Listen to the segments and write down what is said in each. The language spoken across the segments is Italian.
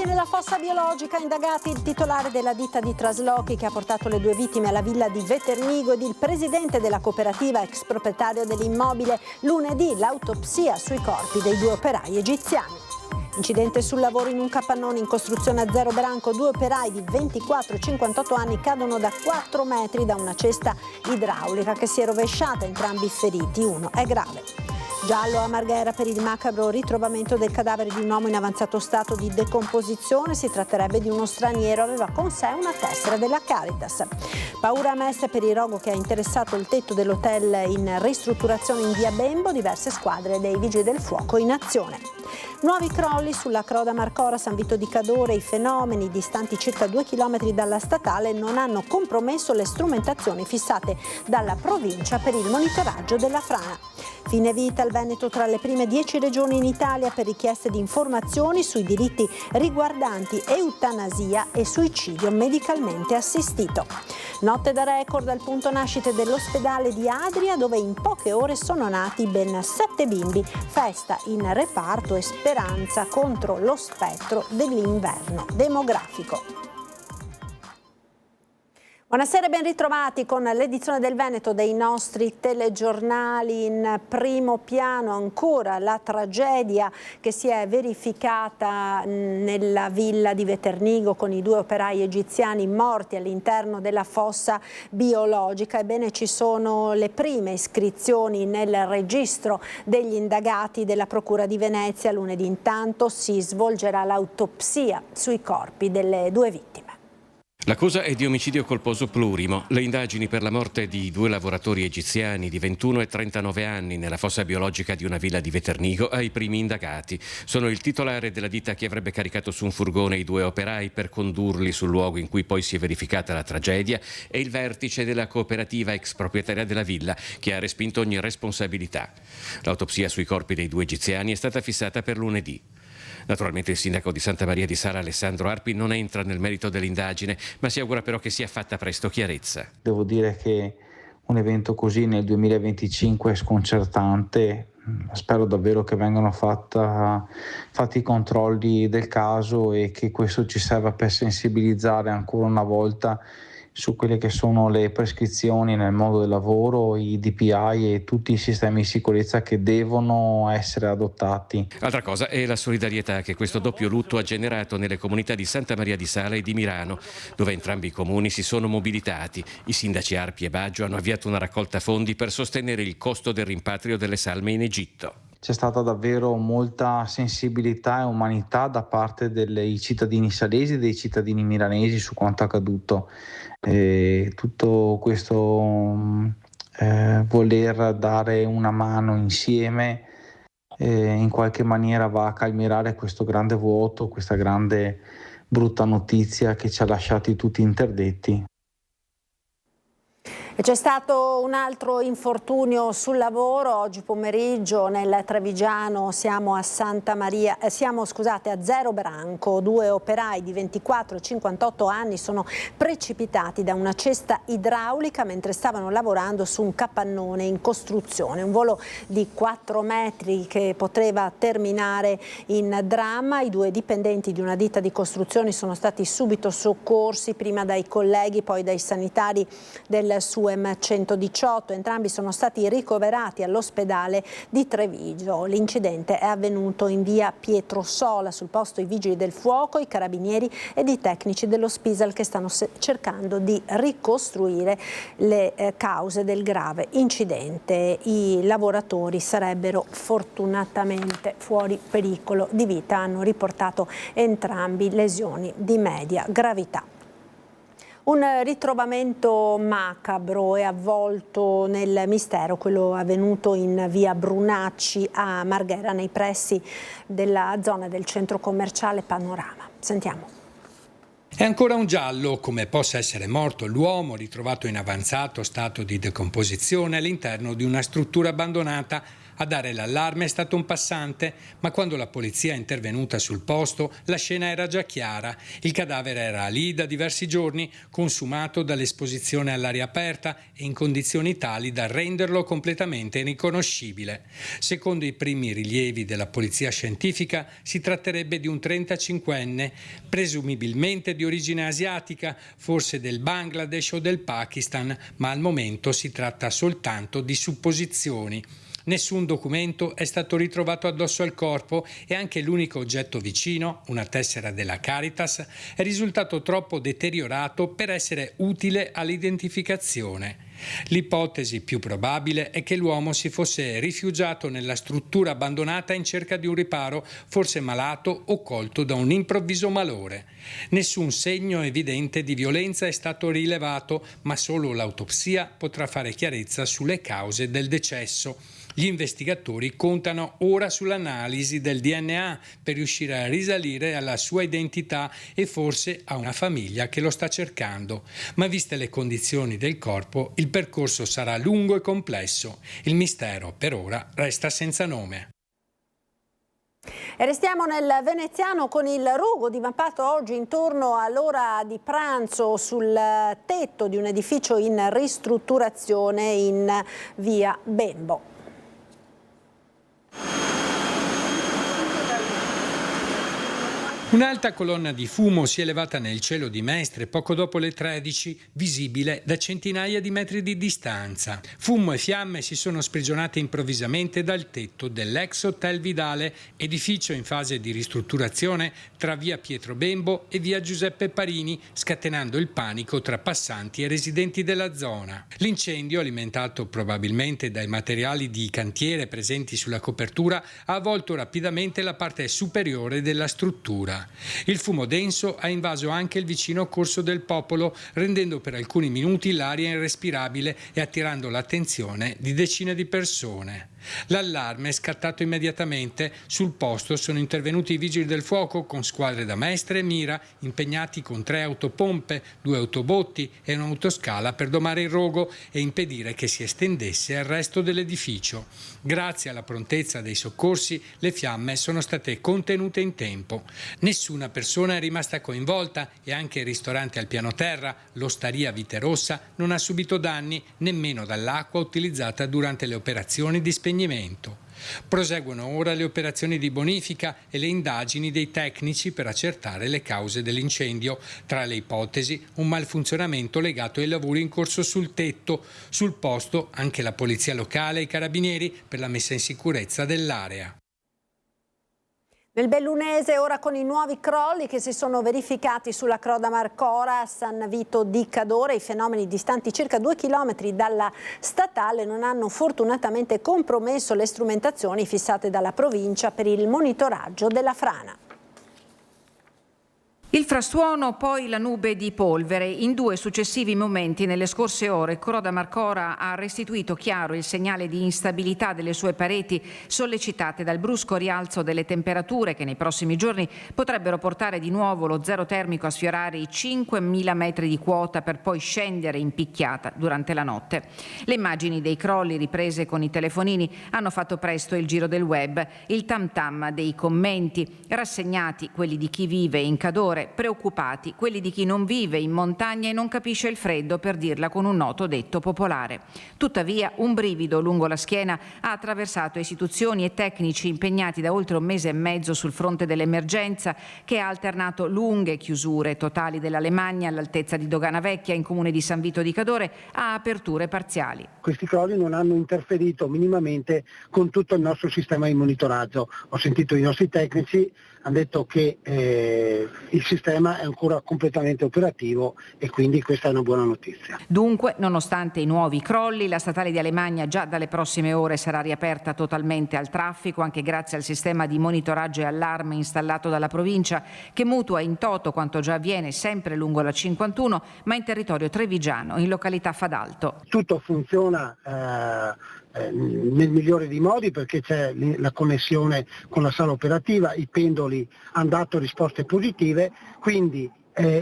nella fossa biologica, indagati il titolare della ditta di traslochi che ha portato le due vittime alla villa di Veternigo ed il presidente della cooperativa ex proprietario dell'immobile. Lunedì l'autopsia sui corpi dei due operai egiziani. Incidente sul lavoro in un capannone in costruzione a Zero Branco. Due operai di 24 e 58 anni cadono da 4 metri da una cesta idraulica che si è rovesciata, entrambi feriti, uno è grave. Giallo a Marghera per il macabro ritrovamento del cadavere di un uomo in avanzato stato di decomposizione. Si tratterebbe di uno straniero, aveva con sé una tessera della Caritas. Paura a Mestre per il rogo che ha interessato il tetto dell'hotel in ristrutturazione in via Bembo. Diverse squadre dei Vigili del Fuoco in azione. Nuovi crolli sulla Croda Marcora San Vito di Cadore. I fenomeni, distanti circa 2 chilometri dalla statale, non hanno compromesso le strumentazioni fissate dalla provincia per il monitoraggio della frana. Fine vita al Veneto tra le prime 10 regioni in Italia per richieste di informazioni sui diritti riguardanti eutanasia e suicidio medicalmente assistito. Notte da record al punto nascite dell'ospedale di Adria, dove in poche ore sono nati ben 7 bimbi. Festa in reparto e speranza contro lo spettro dell'inverno demografico. Buonasera e ben ritrovati con l'edizione del Veneto dei nostri telegiornali. In primo piano ancora la tragedia che si è verificata nella villa di Veternigo con i due operai egiziani morti all'interno della fossa biologica. Ebbene, ci sono le prime iscrizioni nel registro degli indagati della Procura di Venezia. Lunedì intanto si svolgerà l'autopsia sui corpi delle due vittime. L'accusa è di omicidio colposo plurimo. Le indagini per la morte di due lavoratori egiziani di 21 e 39 anni nella fossa biologica di una villa di Veternigo ai primi indagati. Sono il titolare della ditta che avrebbe caricato su un furgone i due operai per condurli sul luogo in cui poi si è verificata la tragedia e il vertice della cooperativa ex proprietaria della villa che ha respinto ogni responsabilità. L'autopsia sui corpi dei due egiziani è stata fissata per lunedì. Naturalmente il sindaco di Santa Maria di Sala, Alessandro Arpi, non entra nel merito dell'indagine, ma si augura però che sia fatta presto chiarezza. Devo dire che un evento così nel 2025 è sconcertante. Spero davvero che vengano fatti i controlli del caso e che questo ci serva per sensibilizzare ancora una volta su quelle che sono le prescrizioni nel mondo del lavoro, i DPI e tutti i sistemi di sicurezza che devono essere adottati. Altra cosa è la solidarietà che questo doppio lutto ha generato nelle comunità di Santa Maria di Sala e di Mirano, dove entrambi i comuni si sono mobilitati. I sindaci Arpi e Baggio hanno avviato una raccolta fondi per sostenere il costo del rimpatrio delle salme in Egitto. C'è stata davvero molta sensibilità e umanità da parte dei cittadini salesi e dei cittadini milanesi su quanto accaduto. Tutto questo voler dare una mano insieme in qualche maniera va a calmierare questo grande vuoto, questa grande brutta notizia che ci ha lasciati tutti interdetti. E c'è stato un altro infortunio sul lavoro oggi pomeriggio nel Trevigiano. Siamo a Zero Branco. Due operai di 24 e 58 anni sono precipitati da una cesta idraulica mentre stavano lavorando su un capannone in costruzione. Un volo di 4 metri che poteva terminare in dramma. I due dipendenti di una ditta di costruzioni sono stati subito soccorsi, prima dai colleghi, poi dai sanitari del SUEM 118. Entrambi sono stati ricoverati all'ospedale di Treviso. L'incidente è avvenuto in via Pietro Sola. Sul posto i vigili del fuoco, i carabinieri ed i tecnici dello Spisal che stanno cercando di ricostruire le cause del grave incidente. I lavoratori sarebbero fortunatamente fuori pericolo di vita. Hanno riportato entrambi lesioni di media gravità. Un ritrovamento macabro e avvolto nel mistero, quello avvenuto in via Brunacci a Marghera, nei pressi della zona del centro commerciale Panorama. Sentiamo. È ancora un giallo come possa essere morto l'uomo ritrovato in avanzato stato di decomposizione all'interno di una struttura abbandonata A dare l'allarme è stato un passante, ma quando la polizia è intervenuta sul posto la scena era già chiara. Il cadavere era lì da diversi giorni, consumato dall'esposizione all'aria aperta e in condizioni tali da renderlo completamente irriconoscibile. Secondo i primi rilievi della polizia scientifica si tratterebbe di un 35enne, presumibilmente di origine asiatica, forse del Bangladesh o del Pakistan, ma al momento si tratta soltanto di supposizioni. Nessun documento è stato ritrovato addosso al corpo e anche l'unico oggetto vicino, una tessera della Caritas, è risultato troppo deteriorato per essere utile all'identificazione. L'ipotesi più probabile è che l'uomo si fosse rifugiato nella struttura abbandonata in cerca di un riparo, forse malato o colto da un improvviso malore. Nessun segno evidente di violenza è stato rilevato, ma solo l'autopsia potrà fare chiarezza sulle cause del decesso. Gli investigatori contano ora sull'analisi del DNA per riuscire a risalire alla sua identità e forse a una famiglia che lo sta cercando. Ma viste le condizioni del corpo, il percorso sarà lungo e complesso. Il mistero per ora resta senza nome. E restiamo nel veneziano con il rogo divampato oggi intorno all'ora di pranzo sul tetto di un edificio in ristrutturazione in via Bembo. Un'alta colonna di fumo si è elevata nel cielo di Mestre poco dopo le 13, visibile da centinaia di metri di distanza. Fumo e fiamme si sono sprigionate improvvisamente dal tetto dell'ex Hotel Vidale, edificio in fase di ristrutturazione tra via Pietro Bembo e via Giuseppe Parini, scatenando il panico tra passanti e residenti della zona. L'incendio, alimentato probabilmente dai materiali di cantiere presenti sulla copertura, ha avvolto rapidamente la parte superiore della struttura. Il fumo denso ha invaso anche il vicino Corso del Popolo, rendendo per alcuni minuti l'aria irrespirabile e attirando l'attenzione di decine di persone. L'allarme è scattato immediatamente. Sul posto sono intervenuti i vigili del fuoco con squadre da Mestre e Mira, impegnati con 3 autopompe, 2 autobotti e un'autoscala per domare il rogo e impedire che si estendesse al resto dell'edificio. Grazie alla prontezza dei soccorsi, le fiamme sono state contenute in tempo. Nessuna persona è rimasta coinvolta e anche il ristorante al piano terra, l'Osteria Viterossa, non ha subito danni nemmeno dall'acqua utilizzata durante le operazioni di spegnimento. Proseguono ora le operazioni di bonifica e le indagini dei tecnici per accertare le cause dell'incendio. Tra le ipotesi, un malfunzionamento legato ai lavori in corso sul tetto. Sul posto anche la polizia locale e i carabinieri per la messa in sicurezza dell'area. Nel Bellunese ora con i nuovi crolli che si sono verificati sulla Croda Marcora a San Vito di Cadore, i fenomeni distanti circa 2 chilometri dalla statale non hanno fortunatamente compromesso le strumentazioni fissate dalla provincia per il monitoraggio della frana. Il frastuono, poi la nube di polvere. In 2 successivi momenti nelle scorse ore Croda Marcora ha restituito chiaro il segnale di instabilità delle sue pareti, sollecitate dal brusco rialzo delle temperature che nei prossimi giorni potrebbero portare di nuovo lo zero termico a sfiorare i 5.000 metri di quota per poi scendere in picchiata durante la notte. Le immagini dei crolli riprese con i telefonini hanno fatto presto il giro del web, il tam tam dei commenti, rassegnati quelli di chi vive in Cadore, preoccupati quelli di chi non vive in montagna e non capisce il freddo, per dirla con un noto detto popolare. Tuttavia un brivido lungo la schiena ha attraversato istituzioni e tecnici impegnati da oltre 1 mese e mezzo sul fronte dell'emergenza, che ha alternato lunghe chiusure totali della Lemagna all'altezza di Dogana Vecchia in comune di San Vito di Cadore a aperture parziali. Questi crolli non hanno interferito minimamente con tutto il nostro sistema di monitoraggio. Ho sentito i nostri tecnici, hanno detto che il sistema è ancora completamente operativo e quindi questa è una buona notizia. Dunque, nonostante i nuovi crolli, la statale di Alemagna già dalle prossime ore sarà riaperta totalmente al traffico, anche grazie al sistema di monitoraggio e allarme installato dalla provincia, che mutua in toto quanto già avviene sempre lungo la 51, ma in territorio trevigiano, in località Fadalto. Tutto funziona nel migliore dei modi, perché c'è la connessione con la sala operativa, i pendoli hanno dato risposte positive, quindi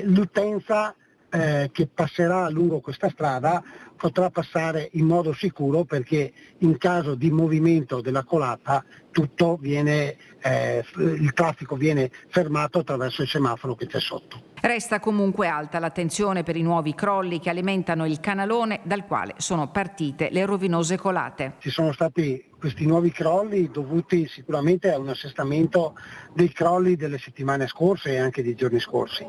l'utenza che passerà lungo questa strada potrà passare in modo sicuro, perché in caso di movimento della colata il traffico viene fermato attraverso il semaforo che c'è sotto. Resta comunque alta l'attenzione per i nuovi crolli che alimentano il canalone dal quale sono partite le rovinose colate. Ci sono stati questi nuovi crolli dovuti sicuramente a un assestamento dei crolli delle settimane scorse e anche dei giorni scorsi.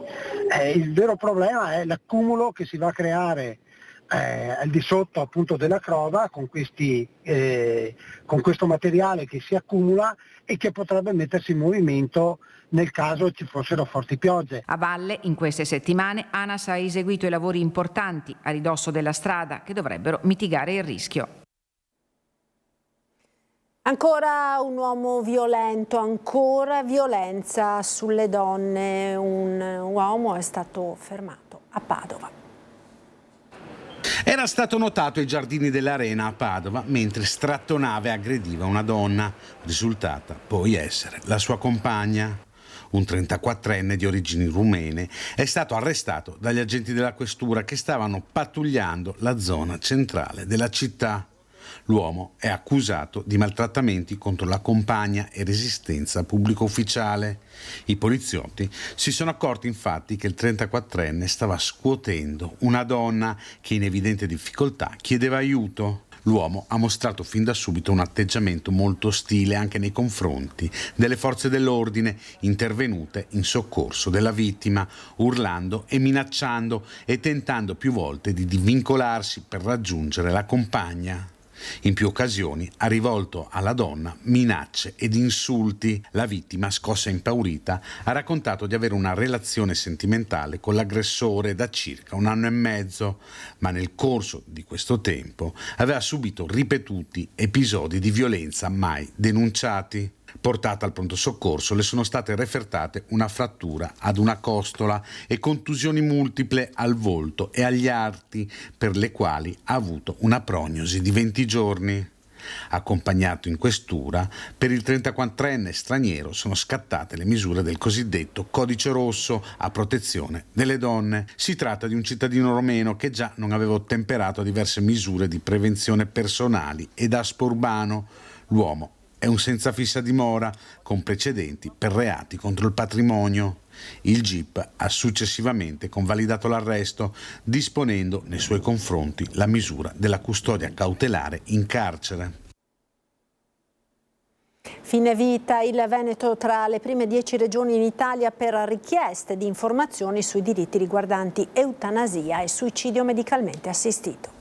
Il vero problema è l'accumulo che si va a creare al di sotto appunto della crova con questo materiale che si accumula e che potrebbe mettersi in movimento nel caso ci fossero forti piogge. A valle, in queste settimane, ANAS ha eseguito i lavori importanti a ridosso della strada che dovrebbero mitigare il rischio. Ancora un uomo violento, ancora violenza sulle donne. Un uomo è stato fermato a Padova. Era stato notato ai giardini dell'Arena a Padova mentre strattonava e aggrediva una donna, risultata poi essere la sua compagna. Un 34enne di origini rumene è stato arrestato dagli agenti della questura che stavano pattugliando la zona centrale della città. L'uomo è accusato di maltrattamenti contro la compagna e resistenza al pubblico ufficiale. I poliziotti si sono accorti infatti che il 34enne stava scuotendo una donna che in evidente difficoltà chiedeva aiuto. L'uomo ha mostrato fin da subito un atteggiamento molto ostile anche nei confronti delle forze dell'ordine intervenute in soccorso della vittima, urlando e minacciando e tentando più volte di divincolarsi per raggiungere la compagna. In più occasioni ha rivolto alla donna minacce ed insulti. La vittima, scossa e impaurita, ha raccontato di avere una relazione sentimentale con l'aggressore da circa 1 anno e mezzo, ma nel corso di questo tempo aveva subito ripetuti episodi di violenza mai denunciati. Portata al pronto soccorso, le sono state refertate una frattura ad una costola e contusioni multiple al volto e agli arti, per le quali ha avuto una prognosi di 20 giorni. Accompagnato in questura, per il 34enne straniero sono scattate le misure del cosiddetto codice rosso a protezione delle donne. Si tratta di un cittadino romeno che già non aveva ottemperato a diverse misure di prevenzione personali ed Daspo urbano. L'uomo è un senza fissa dimora con precedenti per reati contro il patrimonio. Il GIP ha successivamente convalidato l'arresto, disponendo nei suoi confronti la misura della custodia cautelare in carcere. Fine vita, il Veneto tra le prime 10 regioni in Italia per richieste di informazioni sui diritti riguardanti eutanasia e suicidio medicalmente assistito.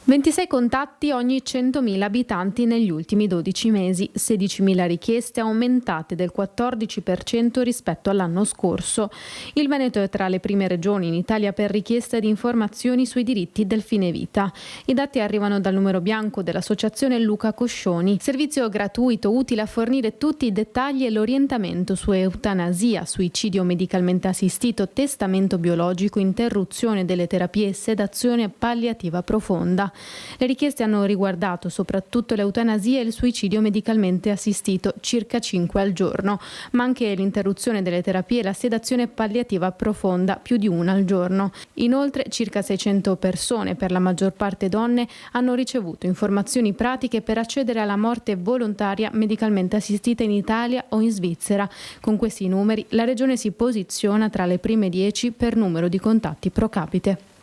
26 contatti ogni 100.000 abitanti negli ultimi 12 mesi, 16.000 richieste aumentate del 14% rispetto all'anno scorso. Il Veneto è tra le prime regioni in Italia per richiesta di informazioni sui diritti del fine vita. I dati arrivano dal numero bianco dell'associazione Luca Coscioni, servizio gratuito utile a fornire tutti i dettagli e l'orientamento su eutanasia, suicidio medicalmente assistito, testamento biologico, interruzione delle terapie e sedazione palliativa profonda. Le richieste hanno riguardato soprattutto l'eutanasia e il suicidio medicalmente assistito, circa 5 al giorno, ma anche l'interruzione delle terapie e la sedazione palliativa profonda, più di 1 al giorno. Inoltre, circa 600 persone, per la maggior parte donne, hanno ricevuto informazioni pratiche per accedere alla morte volontaria medicalmente assistita in Italia o in Svizzera. Con questi numeri, la regione si posiziona tra le prime 10 per numero di contatti pro capite.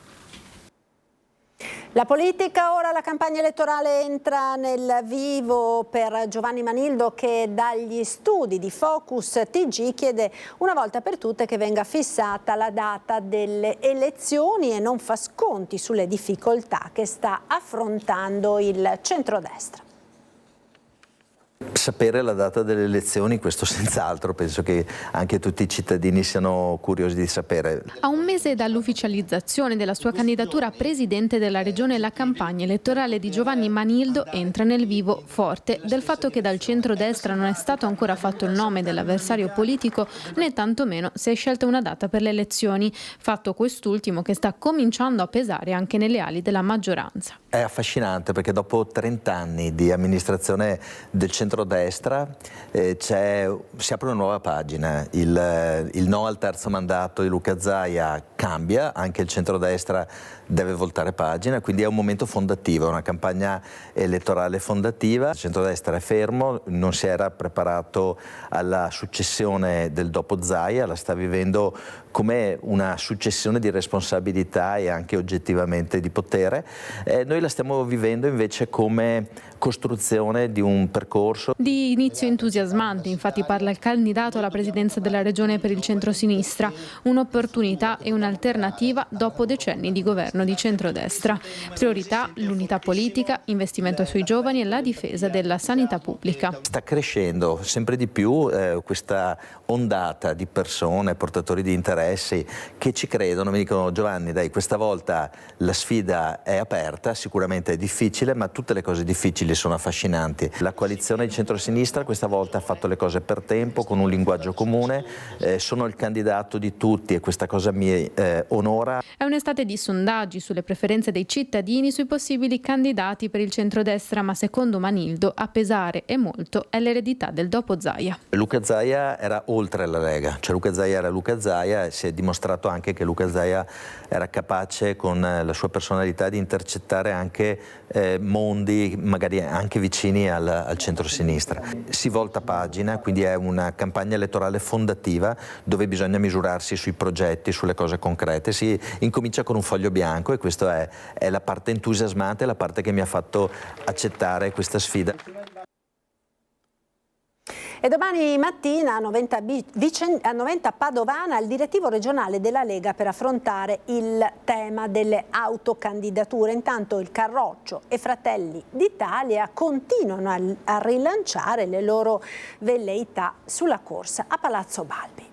La politica, ora la campagna elettorale entra nel vivo per Giovanni Manildo, che dagli studi di Focus TG chiede una volta per tutte che venga fissata la data delle elezioni e non fa sconti sulle difficoltà che sta affrontando il centrodestra. Sapere la data delle elezioni, questo senz'altro, penso che anche tutti i cittadini siano curiosi di sapere. A un mese dall'ufficializzazione della sua candidatura a presidente della regione, la campagna elettorale di Giovanni Manildo entra nel vivo, forte del fatto che dal centrodestra non è stato ancora fatto il nome dell'avversario politico, né tantomeno si è scelta una data per le elezioni, fatto quest'ultimo che sta cominciando a pesare anche nelle ali della maggioranza. È affascinante perché dopo 30 anni di amministrazione del centrodestra centrodestra si apre una nuova pagina. Il no al terzo mandato di Luca Zaia cambia, anche il centrodestra deve voltare pagina, quindi è un momento fondativo, una campagna elettorale fondativa. Il centrodestra è fermo, non si era preparato alla successione del dopo Zaia, la sta vivendo come una successione di responsabilità e anche oggettivamente di potere. Noi la stiamo vivendo invece come costruzione di un percorso. Di inizio entusiasmante, infatti, parla il candidato alla presidenza della regione per il centrosinistra, un'opportunità e un'alternativa dopo decenni di governo di centrodestra. Priorità l'unità politica, investimento sui giovani e la difesa della sanità pubblica. Sta crescendo sempre di più questa ondata di persone, portatori di interessi che ci credono, mi dicono: Giovanni, dai, questa volta la sfida è aperta, sicuramente è difficile, ma tutte le cose difficili sono affascinanti. La coalizione di centrosinistra questa volta ha fatto le cose per tempo, con un linguaggio comune, sono il candidato di tutti e questa cosa mi onora. È un'estate di sondaggi sulle preferenze dei cittadini sui possibili candidati per il centrodestra, ma secondo Manildo a pesare e molto è l'eredità del dopo Zaia. Luca Zaia era oltre la Lega, cioè Luca Zaia era Luca Zaia e si è dimostrato anche che Luca Zaia era capace con la sua personalità di intercettare anche mondi magari anche vicini al centro-sinistra. Si volta pagina, quindi è una campagna elettorale fondativa dove bisogna misurarsi sui progetti, sulle cose concrete. Si incomincia con un foglio bianco e questa è la parte entusiasmante, la parte che mi ha fatto accettare questa sfida. E domani mattina a Noventa Padovana il direttivo regionale della Lega per affrontare il tema delle autocandidature. Intanto il Carroccio e Fratelli d'Italia continuano a rilanciare le loro velleità sulla corsa a Palazzo Balbi.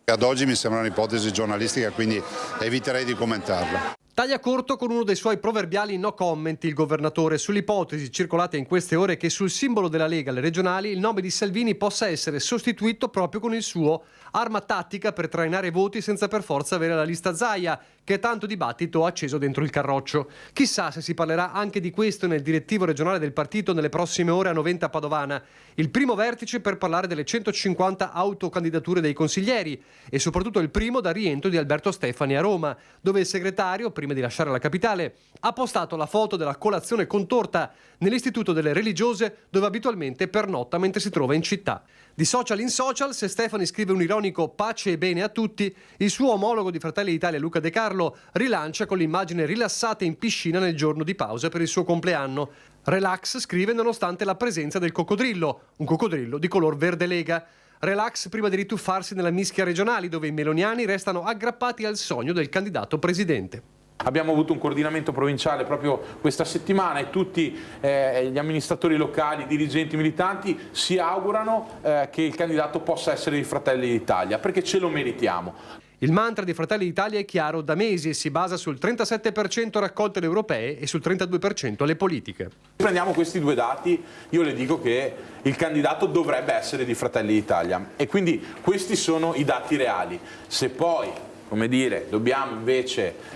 Ad oggi mi sembra un'ipotesi giornalistica, quindi eviterei di commentarla. Taglia corto con uno dei suoi proverbiali no comment il governatore sull'ipotesi circolata in queste ore che sul simbolo della Lega alle regionali il nome di Salvini possa essere sostituito proprio con il suo, arma tattica per trainare voti senza per forza avere la lista Zaia, che tanto dibattito ha acceso dentro il Carroccio. Chissà se si parlerà anche di questo nel direttivo regionale del partito nelle prossime ore a Noventa Padovana. Il primo vertice per parlare delle 150 autocandidature dei consiglieri e soprattutto il primo da rientro di Alberto Stefani a Roma, dove il segretario, prima di lasciare la capitale, ha postato la foto della colazione con torta nell'Istituto delle Religiose, dove abitualmente pernotta mentre si trova in città. Di social in social, se Stefani scrive un ironico pace e bene a tutti, il suo omologo di Fratelli d'Italia Luca De Carlo rilancia con l'immagine rilassata in piscina nel giorno di pausa per il suo compleanno. Relax scrive nonostante la presenza del coccodrillo, un coccodrillo di color verde lega. Relax prima di rituffarsi nella mischia regionali dove i meloniani restano aggrappati al sogno del candidato presidente. Abbiamo avuto un coordinamento provinciale proprio questa settimana e tutti gli amministratori locali, dirigenti, militanti si augurano che il candidato possa essere di Fratelli d'Italia, perché ce lo meritiamo. Il mantra di Fratelli d'Italia è chiaro da mesi e si basa sul 37% raccolte alle europee e sul 32% alle politiche. Prendiamo questi due dati, io le dico che il candidato dovrebbe essere di Fratelli d'Italia e quindi questi sono i dati reali. Se poi, come dire, dobbiamo invece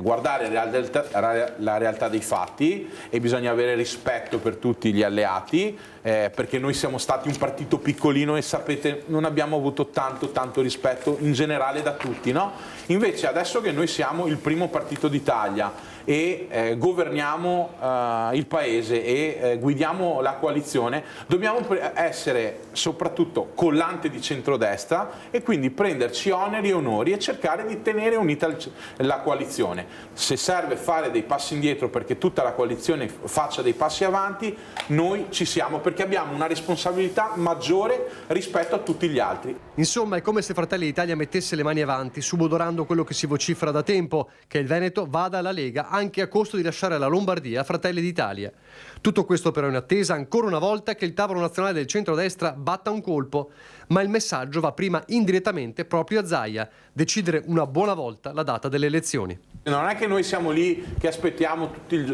guardare la realtà dei fatti e bisogna avere rispetto per tutti gli alleati, perché noi siamo stati un partito piccolino e sapete non abbiamo avuto tanto rispetto in generale da tutti, no? Invece adesso che noi siamo il primo partito d'Italia e governiamo il paese e guidiamo la coalizione, dobbiamo essere soprattutto collante di centrodestra e quindi prenderci oneri e onori e cercare di tenere unita la coalizione. Se serve fare dei passi indietro perché tutta la coalizione faccia dei passi avanti, noi ci siamo perché abbiamo una responsabilità maggiore rispetto a tutti gli altri. Insomma, è come se Fratelli d'Italia mettesse le mani avanti, subodorando quello che si vocifera da tempo, che il Veneto vada alla Lega anche a costo di lasciare la Lombardia a Fratelli d'Italia. Tutto questo però in attesa ancora una volta che il tavolo nazionale del centrodestra batta un colpo, ma il messaggio va prima indirettamente proprio a Zaia, decidere una buona volta la data delle elezioni. Non è che noi siamo lì che aspettiamo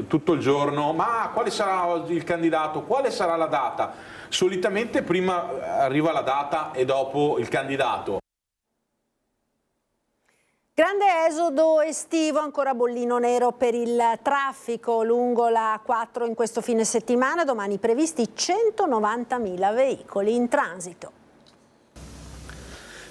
tutto il giorno, ma quale sarà il candidato, quale sarà la data? Solitamente prima arriva la data e dopo il candidato. Grande esodo estivo, ancora bollino nero per il traffico lungo la A4 in questo fine settimana, domani previsti 190.000 veicoli in transito.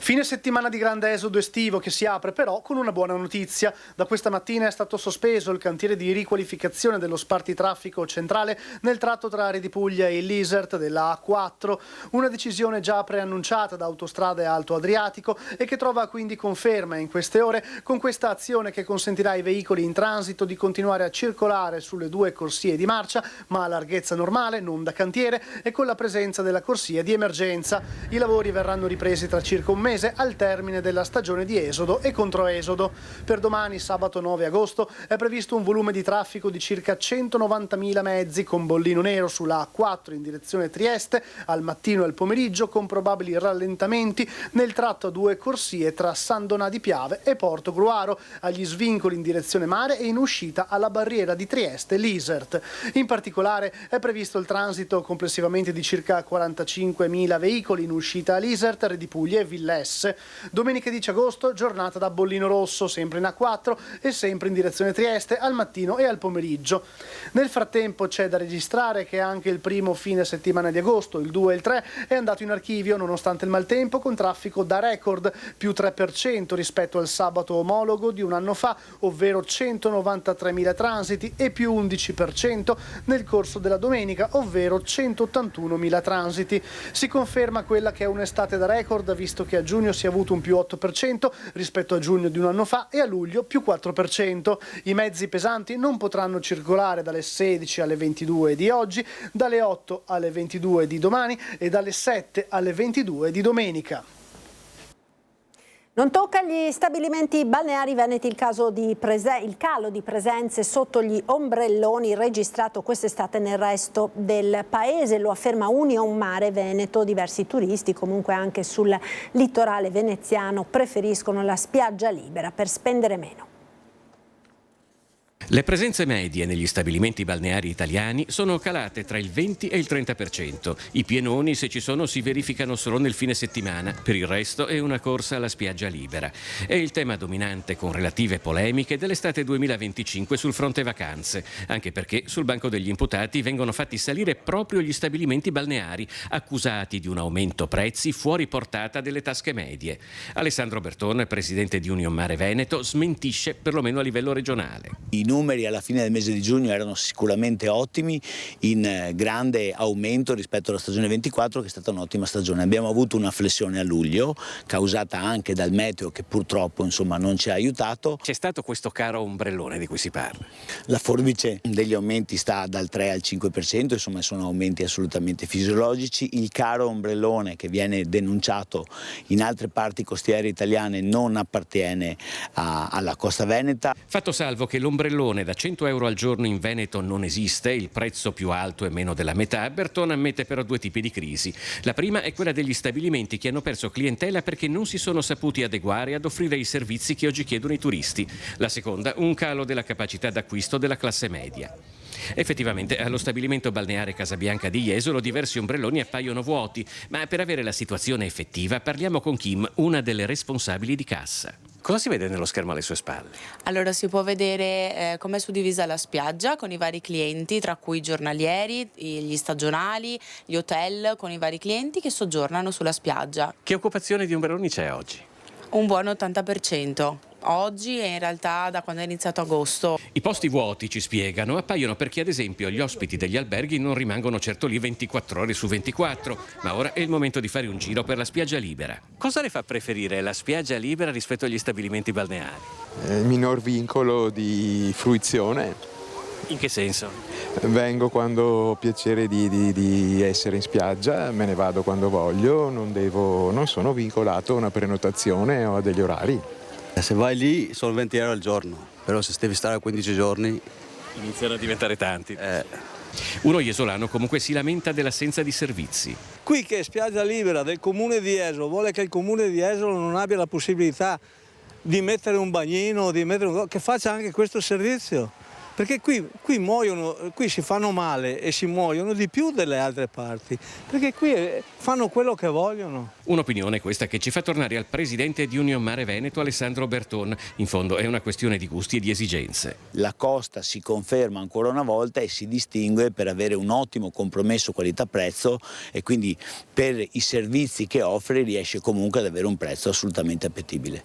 Fine settimana di grande esodo estivo che si apre però con una buona notizia. Da questa mattina è stato sospeso il cantiere di riqualificazione dello spartitraffico centrale nel tratto tra Redipuglia e l'Isert della A4, una decisione già preannunciata da Autostrade Alto Adriatico e che trova quindi conferma in queste ore con questa azione che consentirà ai veicoli in transito di continuare a circolare sulle due corsie di marcia, ma a larghezza normale, non da cantiere, e con la presenza della corsia di emergenza. I lavori verranno ripresi tra circa un mese al termine della stagione di esodo e controesodo. Per domani, sabato 9 agosto, è previsto un volume di traffico di circa 190.000 mezzi con bollino nero sulla A4 in direzione Trieste al mattino e al pomeriggio, con probabili rallentamenti nel tratto a due corsie tra San Donà di Piave e Porto Gruaro, agli svincoli in direzione mare e in uscita alla barriera di Trieste l'Isert. In particolare è previsto il transito complessivamente di circa 45.000 veicoli in uscita all'Isert, Redipuglia e Villesse. Domenica 10 agosto, giornata da bollino rosso, sempre in A4 e sempre in direzione Trieste al mattino e al pomeriggio. Nel frattempo c'è da registrare che anche il primo fine settimana di agosto, il 2 e il 3, è andato in archivio nonostante il maltempo, con traffico da record, più 3% rispetto al sabato omologo di un anno fa, ovvero 193.000 transiti, e più 11% nel corso della domenica, ovvero 181.000 transiti. Si conferma quella che è un'estate da record, visto che a giugno si è avuto un più 8% rispetto a giugno di un anno fa e a luglio più 4%. I mezzi pesanti non potranno circolare dalle 16 alle 22 di oggi, dalle 8 alle 22 di domani e dalle 7 alle 22 di domenica. Non tocca gli stabilimenti balneari veneti il calo di presenze sotto gli ombrelloni registrato quest'estate nel resto del paese, lo afferma Union Mare Veneto. Diversi turisti, comunque anche sul litorale veneziano, preferiscono la spiaggia libera per spendere meno. Le presenze medie negli stabilimenti balneari italiani sono calate tra il 20 e il 30%. I pienoni, se ci sono, si verificano solo nel fine settimana. Per il resto è una corsa alla spiaggia libera. È il tema dominante, con relative polemiche, dell'estate 2025 sul fronte vacanze, anche perché sul banco degli imputati vengono fatti salire proprio gli stabilimenti balneari, accusati di un aumento prezzi fuori portata delle tasche medie. Alessandro Berton, presidente di Union Mare Veneto, smentisce perlomeno a livello regionale. I numeri alla fine del mese di giugno erano sicuramente ottimi, in grande aumento rispetto alla stagione 24, che è stata un'ottima stagione. Abbiamo avuto una flessione a luglio causata anche dal meteo, che purtroppo non ci ha aiutato. C'è stato questo caro ombrellone di cui si parla. La forbice degli aumenti sta dal 3 al 5%, insomma sono aumenti assolutamente fisiologici. Il caro ombrellone che viene denunciato in altre parti costiere italiane non appartiene alla costa veneta. Fatto salvo che l'ombrellone da 100 euro al giorno in Veneto non esiste, il prezzo più alto è meno della metà. Berton ammette però due tipi di crisi. La prima è quella degli stabilimenti che hanno perso clientela perché non si sono saputi adeguare ad offrire i servizi che oggi chiedono i turisti. La seconda, un calo della capacità d'acquisto della classe media. Effettivamente allo stabilimento balneare Casabianca di Jesolo diversi ombrelloni appaiono vuoti, ma per avere la situazione effettiva parliamo con Kim, una delle responsabili di cassa. Cosa si vede nello schermo alle sue spalle? Allora si può vedere come è suddivisa la spiaggia con i vari clienti, tra cui i giornalieri, gli stagionali, gli hotel, con i vari clienti che soggiornano sulla spiaggia. Che occupazione di ombrelloni c'è oggi? Un buon 80%. Oggi e in realtà da quando è iniziato agosto. I posti vuoti, ci spiegano, appaiono perché ad esempio gli ospiti degli alberghi non rimangono certo lì 24 ore su 24, ma ora è il momento di fare un giro per la spiaggia libera. Cosa le fa preferire la spiaggia libera rispetto agli stabilimenti balneari? Minor vincolo di fruizione. In che senso? Vengo quando ho piacere di essere in spiaggia, me ne vado quando voglio, non sono vincolato a una prenotazione o a degli orari. Se vai lì sono 20 euro al giorno, però se devi stare 15 giorni... Iniziano a diventare tanti. Uno jesolano comunque si lamenta dell'assenza di servizi. Qui che è spiaggia libera del comune di Jesolo, vuole che il comune di Jesolo non abbia la possibilità di mettere un bagnino, che faccia anche questo servizio. perché qui muoiono, qui si fanno male e si muoiono di più delle altre parti, perché qui fanno quello che vogliono. Un'opinione questa che ci fa tornare al presidente di Union Mare Veneto, Alessandro Berton. In fondo è una questione di gusti e di esigenze. La Costa si conferma ancora una volta e si distingue per avere un ottimo compromesso qualità-prezzo e quindi per i servizi che offre riesce comunque ad avere un prezzo assolutamente appetibile.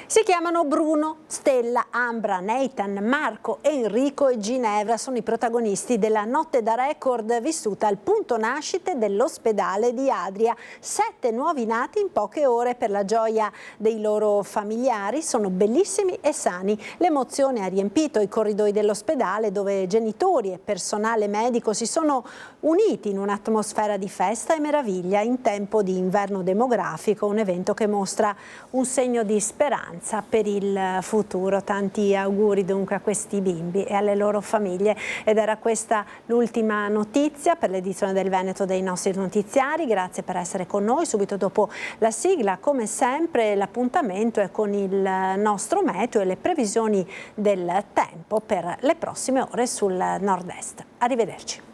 Si chiamano Bruno, Stella, Ambra, Nathan, Marco, Enrico e Ginevra. Sono i protagonisti della notte da record vissuta al punto nascite dell'ospedale di Adria. 7 nuovi nati in poche ore per la gioia dei loro familiari. Sono bellissimi e sani. L'emozione ha riempito i corridoi dell'ospedale dove genitori e personale medico si sono uniti in un'atmosfera di festa e meraviglia in tempo di inverno demografico, un evento che mostra un segno di speranza per il futuro. Tanti auguri dunque a questi bimbi e alle loro famiglie. Ed era questa l'ultima notizia per l'edizione del Veneto dei nostri notiziari. Grazie per essere con noi. Subito dopo la sigla, come sempre, l'appuntamento è con il nostro meteo e le previsioni del tempo per le prossime ore sul nord-est. Arrivederci.